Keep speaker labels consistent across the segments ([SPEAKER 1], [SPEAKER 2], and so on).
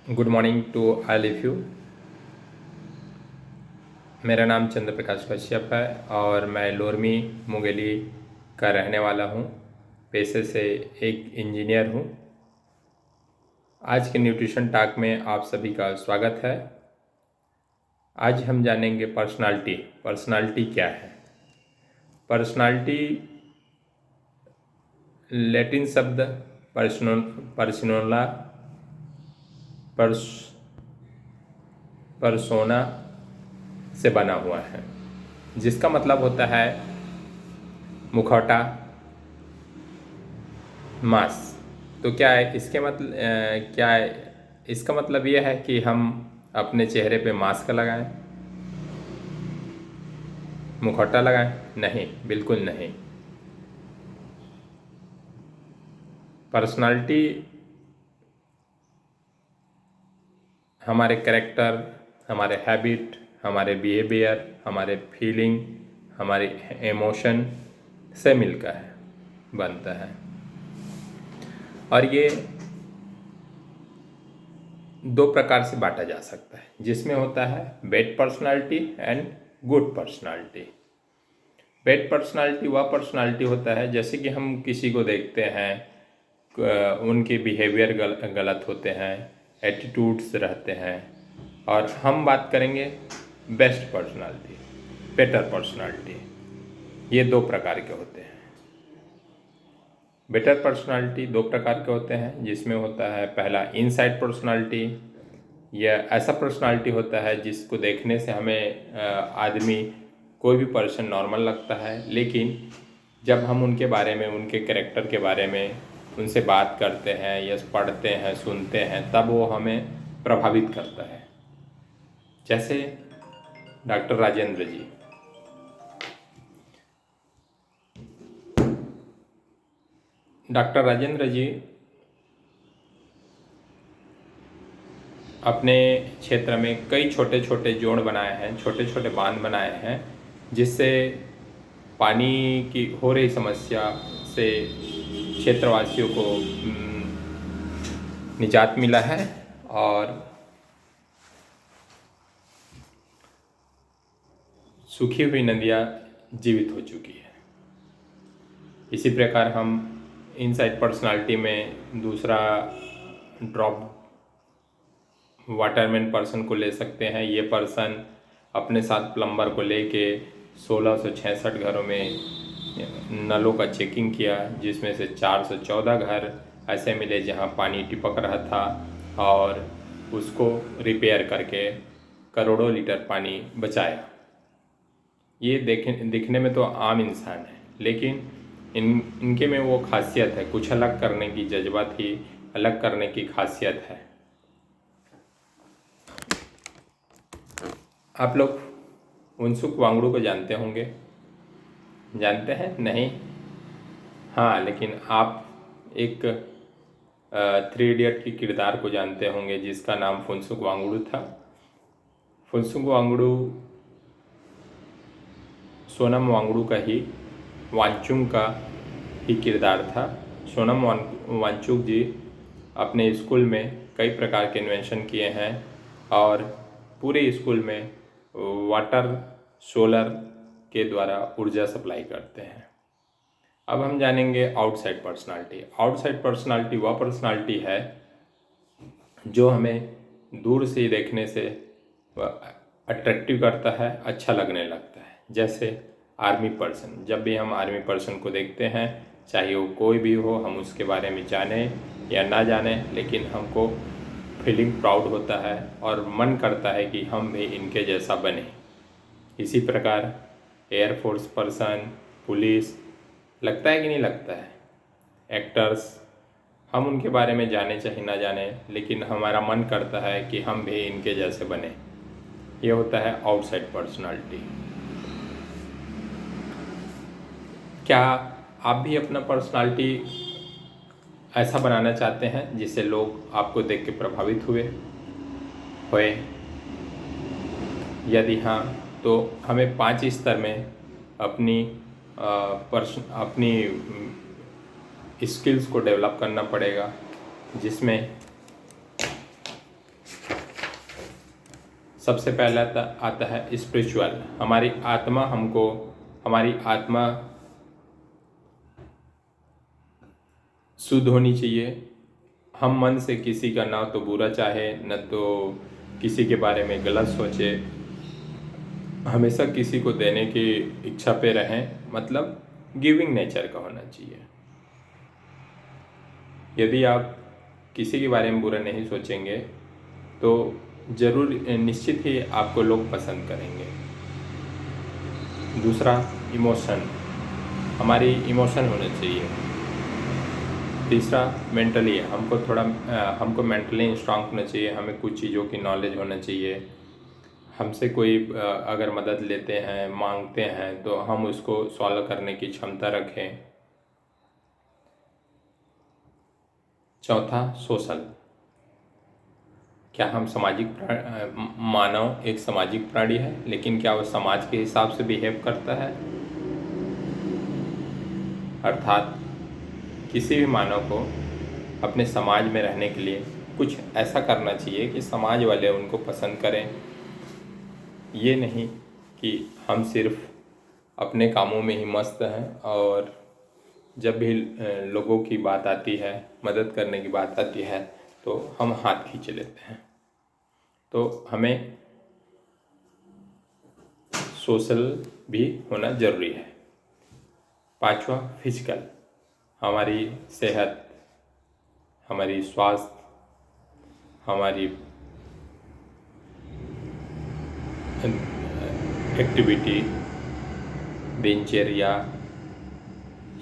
[SPEAKER 1] Good morning to all of you. मेरा नाम चंद्र प्रकाश कश्यप है और मैं लोरमी मुंगेली का रहने वाला हूँ। पेशे से एक इंजीनियर हूँ। आज के न्यूट्रिशन टॉक में आप सभी का स्वागत है। आज हम जानेंगे पर्सनालिटी। पर्सनालिटी क्या है? पर्सनालिटी लैटिन शब्द पर्सनोला परसोना से बना हुआ है, जिसका मतलब होता है मुखौटा, मास। तो क्या है इसके मतलब क्या है इसका मतलब यह है कि हम अपने चेहरे पे मास्क लगाएं, मुखौटा लगाएं? नहीं, बिल्कुल नहीं। पर्सनालिटी हमारे कैरेक्टर, हमारे हैबिट, हमारे बिहेवियर, हमारे फीलिंग, हमारे इमोशन से मिलकर बनता है। और ये दो प्रकार से बांटा जा सकता है, जिसमें होता है bad personality and good personality. Bad personality वह पर्सनालिटी होता है जैसे कि हम किसी को देखते हैं, उनके बिहेवियर गलत होते हैं, एटीट्यूड्स रहते हैं। और हम बात करेंगे बेस्ट पर्सनालिटी, बेटर पर्सनालिटी। ये दो प्रकार के होते हैं। बेटर पर्सनालिटी दो प्रकार के होते हैं, जिसमें होता है पहला इनसाइड पर्सनालिटी। यह ऐसा पर्सनालिटी होता है जिसको देखने से हमें आदमी कोई भी पर्सन नॉर्मल लगता है, लेकिन जब हम उनके बारे में, उनके कैरेक्टर के बारे में उनसे बात करते हैं या पढ़ते हैं, सुनते हैं, तब वो हमें प्रभावित करता है। जैसे डॉक्टर राजेंद्र जी। डॉक्टर राजेंद्र जी अपने क्षेत्र में कई छोटे छोटे जोड़ बनाए हैं, छोटे छोटे बांध बनाए हैं, जिससे पानी की हो रही समस्या से क्षेत्रवासियों को निजात मिला है और सूखी हुई नदियाँ जीवित हो चुकी है। इसी प्रकार हम इनसाइड पर्सनालिटी में दूसरा ड्रॉप वाटरमैन पर्सन को ले सकते हैं। ये पर्सन अपने साथ प्लम्बर को लेके 1666 घरों में नलों का चेकिंग किया, जिसमें से 414 घर ऐसे मिले जहां पानी टिपक रहा था, और उसको रिपेयर करके करोड़ों लीटर पानी बचाया। ये दिखने में तो आम इंसान है, लेकिन इनके में वो खासियत है, कुछ अलग करने की जज्बा थी, अलग करने की खासियत है। आप लोग फुनसुक वांगडू को जानते होंगे, जानते हैं? नहीं? हाँ, लेकिन आप एक 3 इडियट की किरदार को जानते होंगे जिसका नाम फुनसुक वांगडू था। फुनसुक वांगडू सोनम वांगडू का ही, वांगचुक का ही किरदार था। सोनम वांगचुक जी अपने स्कूल में कई प्रकार के इन्वेंशन किए हैं और पूरे स्कूल में वाटर सोलर के द्वारा ऊर्जा सप्लाई करते हैं। अब हम जानेंगे आउटसाइड पर्सनालिटी। आउटसाइड पर्सनालिटी वह पर्सनालिटी है जो हमें दूर से देखने से अट्रैक्टिव करता है, अच्छा लगने लगता है। जैसे आर्मी पर्सन। जब भी हम आर्मी पर्सन को देखते हैं, चाहे वो कोई भी हो, हम उसके बारे में जाने या ना जाने, लेकिन हमको फीलिंग प्राउड होता है और मन करता है कि हम भी इनके जैसा बने। इसी प्रकार एयरफोर्स पर्सन, पुलिस, लगता है कि नहीं लगता है? एक्टर्स, हम उनके बारे में जाने चाहे ना जाने, लेकिन हमारा मन करता है कि हम भी इनके जैसे बने। ये होता है आउटसाइड पर्सनालिटी। क्या आप भी अपना पर्सनालिटी ऐसा बनाना चाहते हैं जिससे लोग आपको देख के प्रभावित होए? यदि हाँ, तो हमें 5 स्तर में अपनी स्किल्स को डेवलप करना पड़ेगा, जिसमें सबसे पहला आता है स्पिरिचुअल। हमारी आत्मा शुद्ध होनी चाहिए। हम मन से किसी का ना तो बुरा चाहे, न तो किसी के बारे में गलत सोचे, हमेशा किसी को देने की इच्छा पे रहें, मतलब गिविंग नेचर का होना चाहिए। यदि आप किसी के बारे में बुरा नहीं सोचेंगे तो ज़रूर निश्चित ही आपको लोग पसंद करेंगे। दूसरा, इमोशन, हमारी इमोशन होने चाहिए। तीसरा, मेंटली हमको मेंटली स्ट्रांग होना चाहिए। हमें कुछ चीज़ों की नॉलेज होना चाहिए। हमसे कोई अगर मदद लेते हैं, मांगते हैं, तो हम उसको सॉल्व करने की क्षमता रखें। चौथा, सोशल, क्या हम मानव एक सामाजिक प्राणी है, लेकिन क्या वो समाज के हिसाब से बिहेव करता है? अर्थात किसी भी मानव को अपने समाज में रहने के लिए कुछ ऐसा करना चाहिए कि समाज वाले उनको पसंद करें। ये नहीं कि हम सिर्फ अपने कामों में ही मस्त हैं और जब भी लोगों की बात आती है, मदद करने की बात आती है, तो हम हाथ खींच लेते हैं। तो हमें सोशल भी होना ज़रूरी है। पांचवा, फिजिकल, हमारी सेहत, हमारी स्वास्थ्य, हमारी एक्टिविटी, दिनचर्या,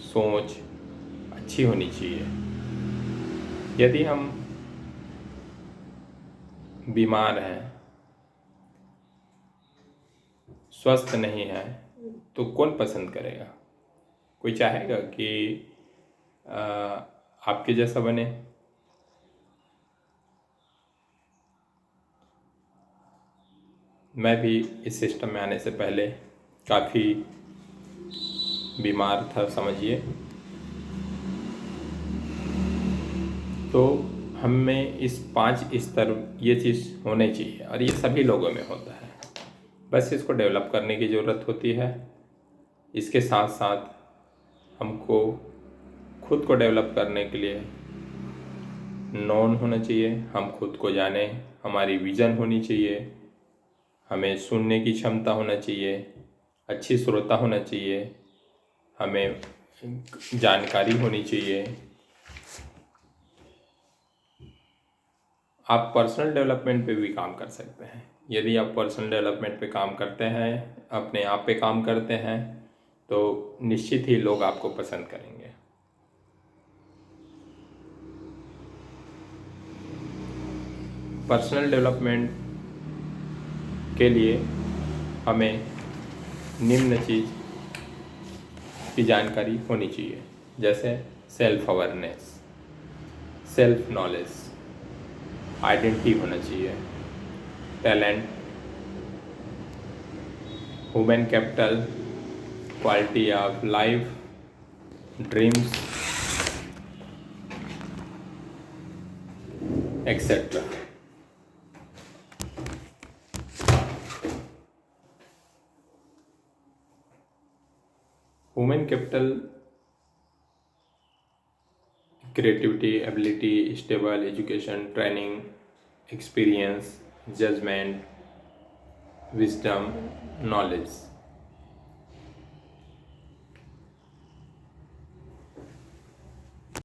[SPEAKER 1] सोच अच्छी होनी चाहिए। यदि हम बीमार हैं, स्वस्थ नहीं है, तो कौन पसंद करेगा? कोई चाहेगा कि आपके जैसा बने? मैं भी इस सिस्टम में आने से पहले काफ़ी बीमार था, समझिए। तो हमें इस 5 स्तर ये चीज़ होने चाहिए और ये सभी लोगों में होता है, बस इसको डेवलप करने की ज़रूरत होती है। इसके साथ साथ हमको खुद को डेवलप करने के लिए नॉन होना चाहिए, हम खुद को जाने, हमारी विज़न होनी चाहिए, हमें सुनने की क्षमता होना चाहिए, अच्छी श्रोता होना चाहिए, हमें जानकारी होनी चाहिए। आप पर्सनल डेवलपमेंट पे भी काम कर सकते हैं। यदि आप पर्सनल डेवलपमेंट पे काम करते हैं, अपने आप पे काम करते हैं, तो निश्चित ही लोग आपको पसंद करेंगे। पर्सनल डेवलपमेंट के लिए हमें निम्न चीज़ की जानकारी होनी चाहिए, जैसे self awareness, self knowledge, identity होना चाहिए, talent, human capital, quality of life, dreams, etcetera. Human capital, creativity, ability, stable education, training, experience, judgement, wisdom, knowledge.